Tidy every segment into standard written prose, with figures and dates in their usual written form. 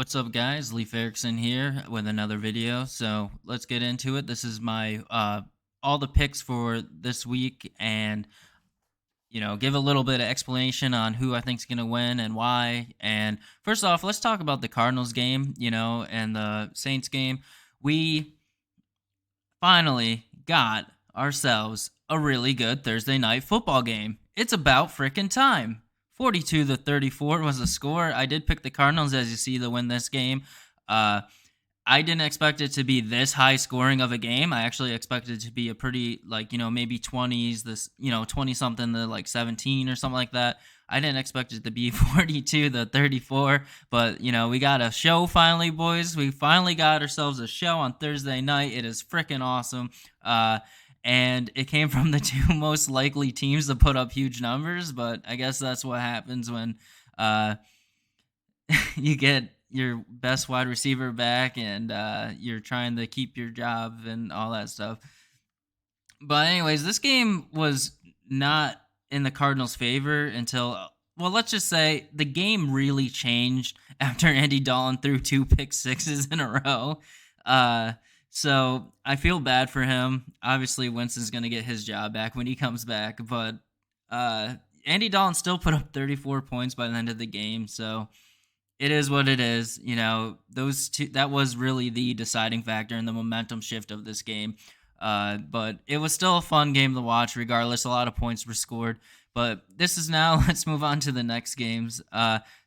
What's up, guys? Leif Erikson here with another video. So let's get into it. This is my all the picks for this week, and give a little bit of explanation on who I think is going to win and why. And first off, let's talk about the Cardinals game, and the Saints game. We finally got ourselves a really good Thursday night football game. It's about freaking time. 42-34 was the score. I did pick the Cardinals, as you see, to win this game. Uh, I didn't expect it to be this high scoring of a game. I actually expected it to be a pretty, maybe 20s, 20 something to like 17 or something like that. I didn't expect it to be 42-34, but we got a show finally, boys. We finally got ourselves a show on Thursday night. It is freaking awesome. And it came from the two most likely teams to put up huge numbers, but I guess that's what happens when you get your best wide receiver back and you're trying to keep your job and all that stuff. But anyways, this game was not in the Cardinals' favor until, well, let's just say the game really changed after Andy Dalton threw two pick sixes in a row. So I feel bad for him. Obviously, Winston's going to get his job back when he comes back, but Andy Dalton still put up 34 points by the end of the game. So it is what it is. Those two, that was really the deciding factor in the momentum shift of this game. But it was still a fun game to watch, regardless. A lot of points were scored. But this is now, let's move on to the next games.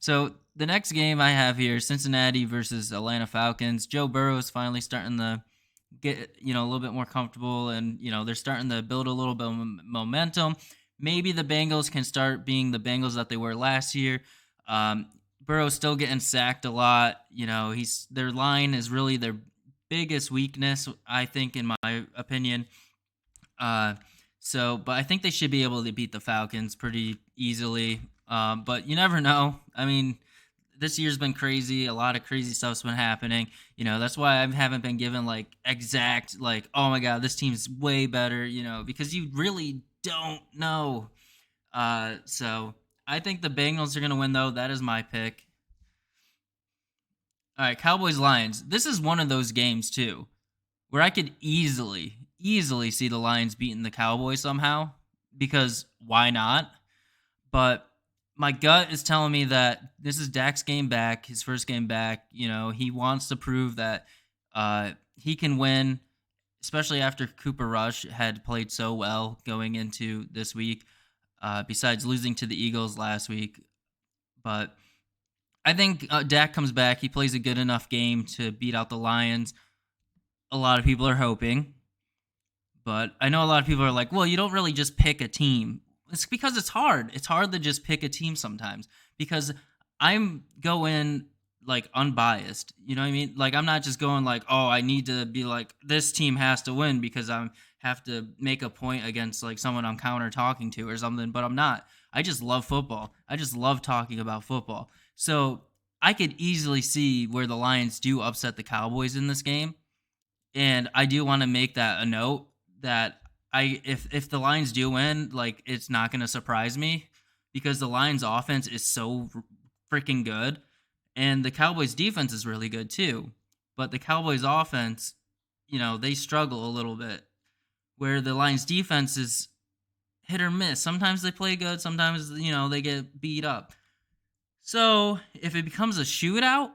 So the next game I have here, Cincinnati versus Atlanta Falcons. Joe Burrow is finally starting to get, a little bit more comfortable, and, they're starting to build a little bit of momentum. Maybe the Bengals can start being the Bengals that they were last year. Burrow's still getting sacked a lot. Their line is really their biggest weakness, I think, in my opinion. But I think they should be able to beat the Falcons pretty easily. But you never know. I mean, this year's been crazy. A lot of crazy stuff's been happening. That's why I haven't been given like exact, like, oh my God, this team's way better, because you really don't know. So I think the Bengals are going to win, though. That is my pick. All right, Cowboys Lions. This is one of those games too, where I could easily see the Lions beating the Cowboys somehow, because why not? But my gut is telling me that this is Dak's game back, his first game back. He wants to prove that he can win, especially after Cooper Rush had played so well going into this week, besides losing to the Eagles last week. But I think Dak comes back. He plays a good enough game to beat out the Lions. A lot of people are hoping. But I know a lot of people are like, well, you don't really just pick a team. It's because it's hard. It's hard to just pick a team sometimes, because I'm going like unbiased. You know what I mean? Like, I'm not just going like, oh, I need to be like, this team has to win because I have to make a point against like someone I'm counter talking to or something. But I'm not. I just love football. I just love talking about football. So I could easily see where the Lions do upset the Cowboys in this game. And I do want to make that a note that if the Lions do win, like, it's not going to surprise me, because the Lions offense is so freaking good, and the Cowboys defense is really good too. But the Cowboys offense, they struggle a little bit, where the Lions defense is hit or miss. Sometimes they play good, sometimes they get beat up. So if it becomes a shootout,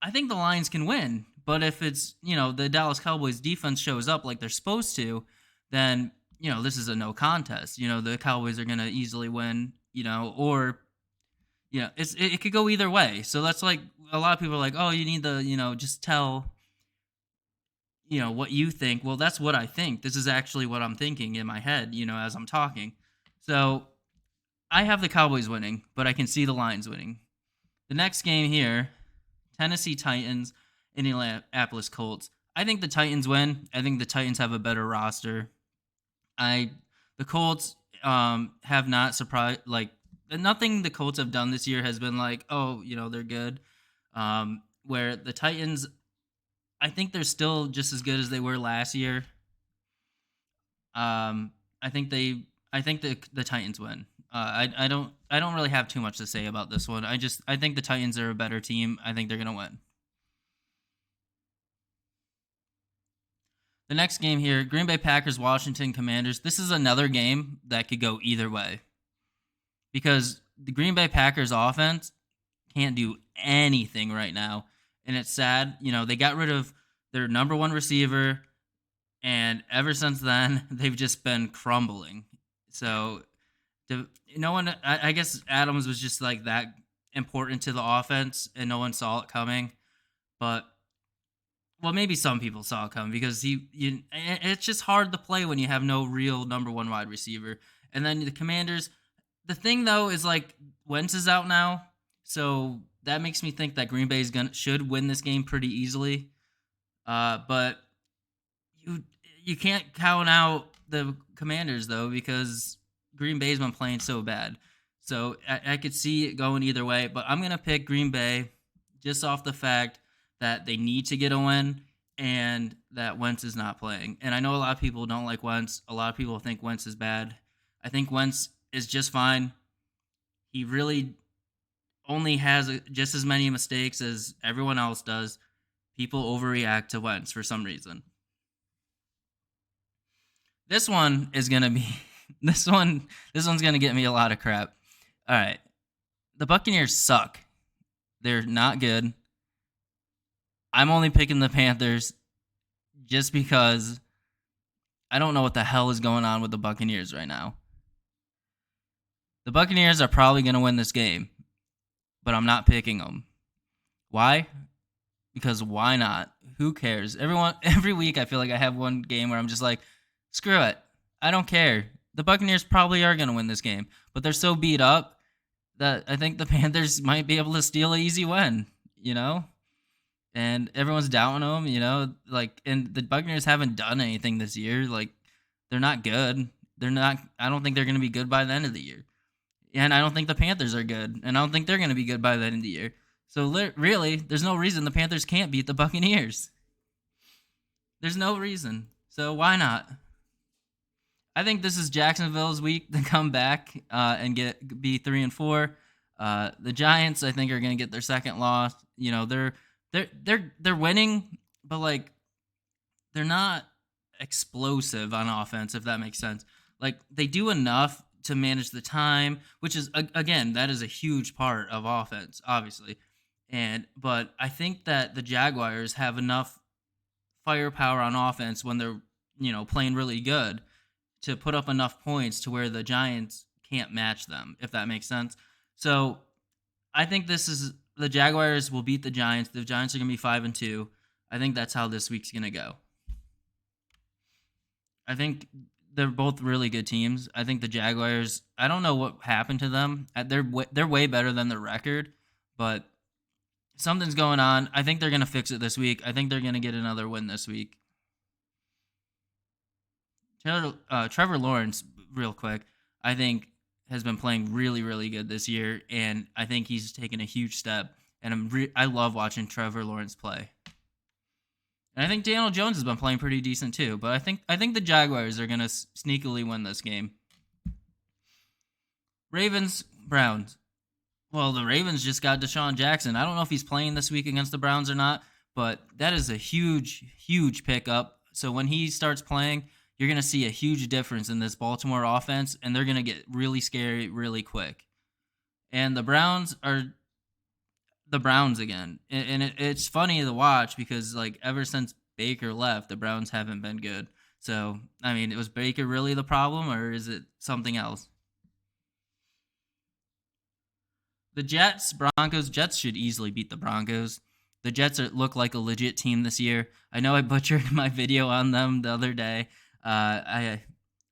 I think the Lions can win. But if it's, the Dallas Cowboys defense shows up like they're supposed to, then, this is a no contest. The Cowboys are going to easily win, or, it could go either way. So that's like, a lot of people are like, oh, you need to, just tell, what you think. Well, that's what I think. This is actually what I'm thinking in my head, as I'm talking. So I have the Cowboys winning, but I can see the Lions winning. The next game here, Tennessee Titans, Indianapolis Colts. I think the Titans win. I think the Titans have a better roster. The Colts have not surprised, like, nothing the Colts have done this year has been like, oh, they're good. Where the Titans, I think they're still just as good as they were last year. I think the Titans win. I don't I don't really have too much to say about this one. I think the Titans are a better team. I think they're gonna win. The next game here, Green Bay Packers, Washington Commanders. This is another game that could go either way because the Green Bay Packers offense can't do anything right now. And it's sad. They got rid of their number one receiver, and ever since then, they've just been crumbling. So, no one, I guess Adams was just like that important to the offense, and no one saw it coming. But well, maybe some people saw it coming because it's just hard to play when you have no real number one wide receiver. And then the Commanders, the thing though is like Wentz is out now, so that makes me think that Green Bay should win this game pretty easily. But you can't count out the Commanders though because Green Bay's been playing so bad. So I could see it going either way, but I'm gonna pick Green Bay just off the fact that they need to get a win and that Wentz is not playing. And I know a lot of people don't like Wentz. A lot of people think Wentz is bad. I think Wentz is just fine. He really only has just as many mistakes as everyone else does. People overreact to Wentz for some reason. This one is going to be this one's going to get me a lot of crap. All right. The Buccaneers suck. They're not good. I'm only picking the Panthers just because I don't know what the hell is going on with the Buccaneers right now. The Buccaneers are probably going to win this game, but I'm not picking them. Why? Because why not? Who cares? Every week I feel like I have one game where I'm just like, screw it. I don't care. The Buccaneers probably are going to win this game, but they're so beat up that I think the Panthers might be able to steal an easy win, And everyone's doubting them, and the Buccaneers haven't done anything this year. Like, they're not good. I don't think they're going to be good by the end of the year. And I don't think the Panthers are good. And I don't think they're going to be good by the end of the year. So, really, there's no reason the Panthers can't beat the Buccaneers. There's no reason. So, why not? I think this is Jacksonville's week to come back and be 3-4. The Giants, I think, are going to get their second loss. They're winning, but like they're not explosive on offense, if that makes sense. Like they do enough to manage the time, which is again that is a huge part of offense, obviously. But I think that the Jaguars have enough firepower on offense when they're playing really good to put up enough points to where the Giants can't match them, if that makes sense. So I think the Jaguars will beat the Giants. The Giants are going to be 5-2. I think that's how this week's going to go. I think they're both really good teams. I think the Jaguars, I don't know what happened to them. They're way better than their record, but something's going on. I think they're going to fix it this week. I think they're going to get another win this week. Trevor Lawrence, real quick, I think has been playing really, really good this year, and I think he's taken a huge step. And I love watching Trevor Lawrence play. And I think Daniel Jones has been playing pretty decent too. But I think the Jaguars are gonna sneakily win this game. Ravens, Browns. Well, the Ravens just got Deshaun Jackson. I don't know if he's playing this week against the Browns or not, but that is a huge, huge pickup. So when he starts playing, you're going to see a huge difference in this Baltimore offense, and they're going to get really scary really quick. And the Browns are the Browns again. And it's funny to watch because, like, ever since Baker left, the Browns haven't been good. So, I mean, was Baker really the problem, or is it something else? The Jets, Broncos. Jets should easily beat the Broncos. The Jets look like a legit team this year. I know I butchered my video on them the other day. I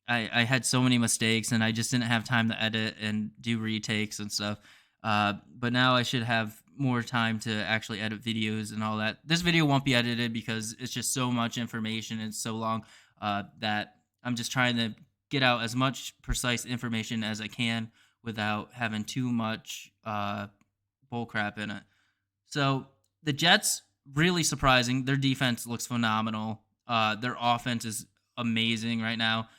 had so many mistakes, and I just didn't have time to edit and do retakes and stuff. But now I should have more time to actually edit videos and all that. This video won't be edited because it's just so much information and so long that I'm just trying to get out as much precise information as I can without having too much bullcrap in it. So the Jets, really surprising. Their defense looks phenomenal. Their offense is amazing right now.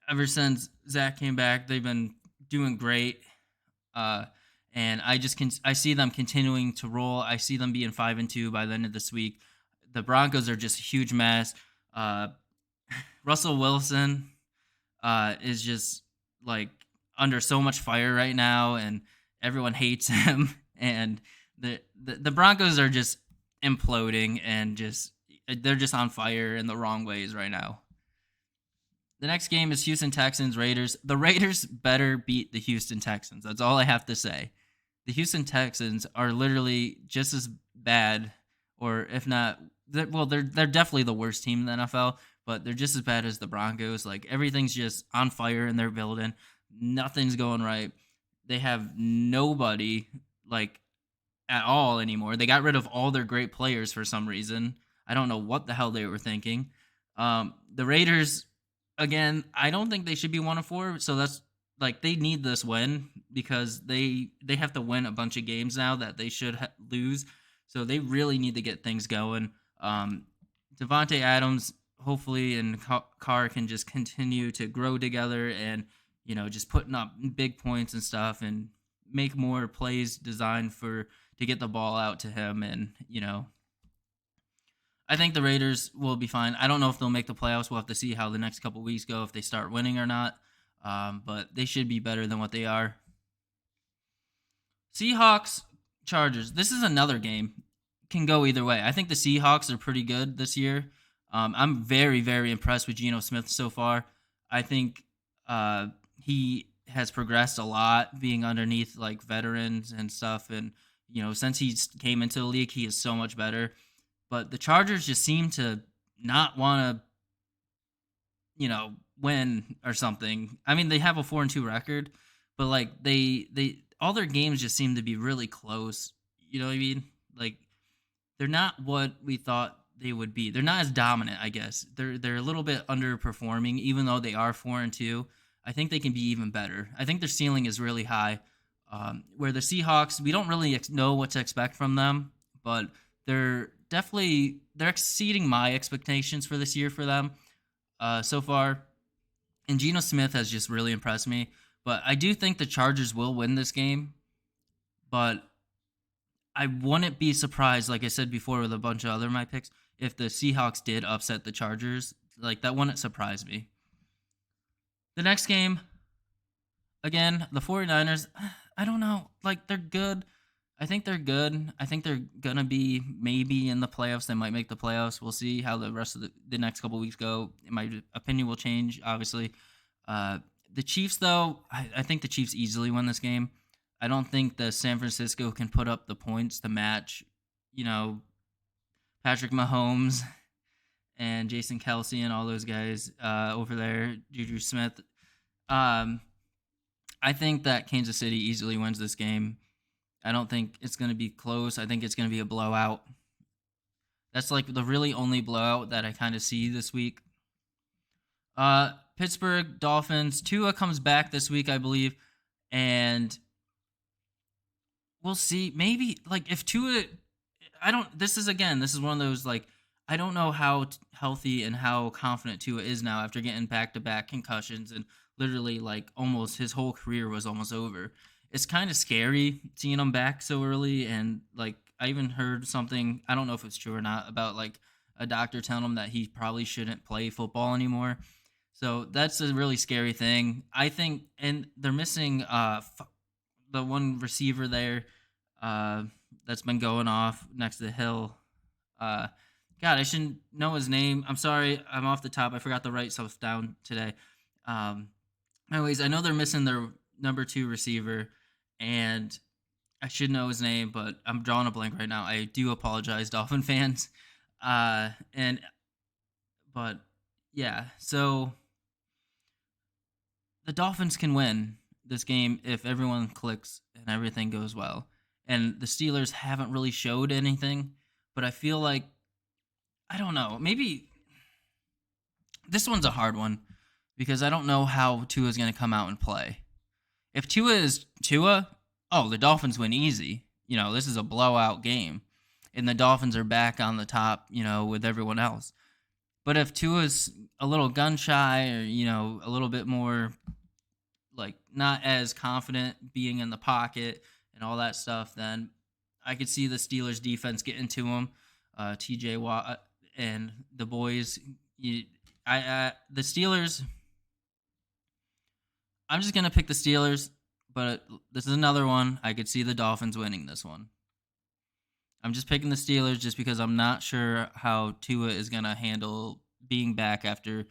Ever since Zach came back, they've been doing great. Uh, and I see them continuing to roll. I see them being 5-2 by the end of this week. The Broncos are just a huge mess. Uh, Russell Wilson is just like under so much fire right now, and everyone hates him. And the Broncos are just imploding, and just they're just on fire in the wrong ways right now. The next game is Houston Texans Raiders. The Raiders better beat the Houston Texans. That's all I have to say. The Houston Texans are literally just as bad, or if not, they're definitely the worst team in the NFL, but they're just as bad as the Broncos. Like everything's just on fire in their building. Nothing's going right. They have nobody like at all anymore. They got rid of all their great players for some reason. I don't know what the hell they were thinking. The Raiders, again, I don't think they should be 1-4. So that's like they need this win because they have to win a bunch of games now that they should lose. So they really need to get things going. Devontae Adams, hopefully, and Carr can just continue to grow together and just putting up big points and stuff and make more plays designed to get the ball out to him. And I think the Raiders will be fine. I don't know if they'll make the playoffs. We'll have to see how the next couple weeks go if they start winning or not. But they should be better than what they are. Seahawks, Chargers. This is another game. Can go either way. I think the Seahawks are pretty good this year. I'm very, very impressed with Geno Smith so far. I think he has progressed a lot being underneath like veterans and stuff. And, since he came into the league, he is so much better. But the Chargers just seem to not want to, win or something. I mean, they have a 4-2 record, but like they all their games just seem to be really close. You know what I mean? Like they're not what we thought they would be. They're not as dominant, I guess. They're a little bit underperforming, even though they are 4-2. I think they can be even better. I think their ceiling is really high. Where the Seahawks, we don't really know what to expect from them, but they're exceeding my expectations for this year for them so far. And Geno Smith has just really impressed me. But I do think the Chargers will win this game. But I wouldn't be surprised, like I said before with a bunch of other my picks, if the Seahawks did upset the Chargers. Like, that wouldn't surprise me. The next game, again, the 49ers, I don't know. Like, they're good. I think they're good. I think they're going to be maybe in the playoffs. They might make the playoffs. We'll see how the rest of the next couple weeks go. My opinion will change, obviously. The Chiefs, though, I think the Chiefs easily win this game. I don't think the San Francisco can put up the points to match, Patrick Mahomes and Jason Kelce and all those guys over there, Juju Smith. I think that Kansas City easily wins this game. I don't think it's going to be close. I think it's going to be a blowout. That's like the really only blowout that I kind of see this week. Pittsburgh Dolphins. Tua comes back this week, I believe. And we'll see. Maybe, like, if Tua... This is one of those, like, I don't know how healthy and how confident Tua is now after getting back-to-back concussions and literally, like, almost his whole career was almost over. It's kind of scary seeing him back so early, and like I even heard something, I don't know if it's true or not, about like a doctor telling him that he probably shouldn't play football anymore. So that's a really scary thing, I think. And they're missing the one receiver there that's been going off next to the Hill. God, I shouldn't know his name. I'm sorry, I'm off the top. I forgot to write stuff down today. Anyways, I know they're missing their number 2 receiver, and I should know his name, but I'm drawing a blank right now. I do apologize, Dolphin fans. But yeah, so the Dolphins can win this game if everyone clicks and everything goes well. And the Steelers haven't really showed anything, but I feel like, I don't know, maybe this one's a hard one because I don't know how Tua is going to come out and play. If Tua is Tua, the Dolphins win easy. This is a blowout game. And the Dolphins are back on the top, with everyone else. But if Tua's a little gun shy or, a little bit more like not as confident being in the pocket and all that stuff, then I could see the Steelers defense getting to him. TJ Watt and the boys. You, the Steelers. I'm just gonna pick the Steelers, but this is another one. I could see the Dolphins winning this one. I'm just picking the Steelers just because I'm not sure how Tua is gonna handle being back after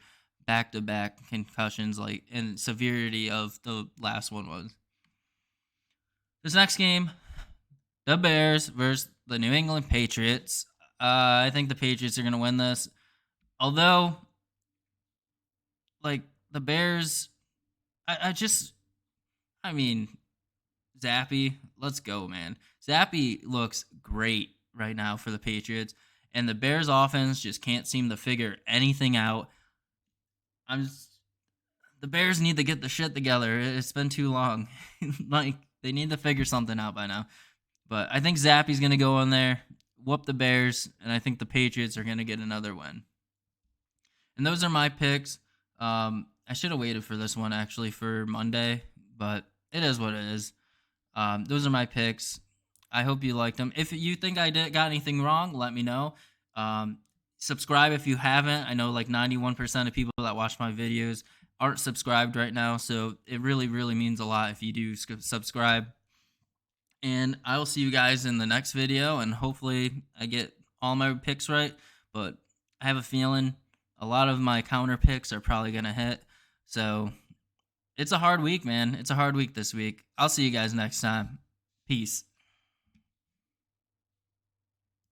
back-to-back concussions, like and severity of the last one was. This next game, the Bears versus the New England Patriots. I think the Patriots are gonna win this. Although, like the Bears, I just, I mean, Zappy, let's go, man. Zappy looks great right now for the Patriots, and the Bears offense just can't seem to figure anything out. I'm just, the Bears need to get the shit together. It's been too long. Like they need to figure something out by now. But I think Zappy's gonna go in there, whoop the Bears, and I think the Patriots are gonna get another win. And those are my picks. I should have waited for this one actually for Monday, but it is what it is. Those are my picks. I hope you liked them. If you think got anything wrong, let me know. Subscribe if you haven't. I know like 91% of people that watch my videos aren't subscribed right now, so it really, really means a lot if you do subscribe. And I will see you guys in the next video, and hopefully I get all my picks right, but I have a feeling a lot of my counter picks are probably going to hit. So it's a hard week, man. It's a hard week this week. I'll see you guys next time. Peace.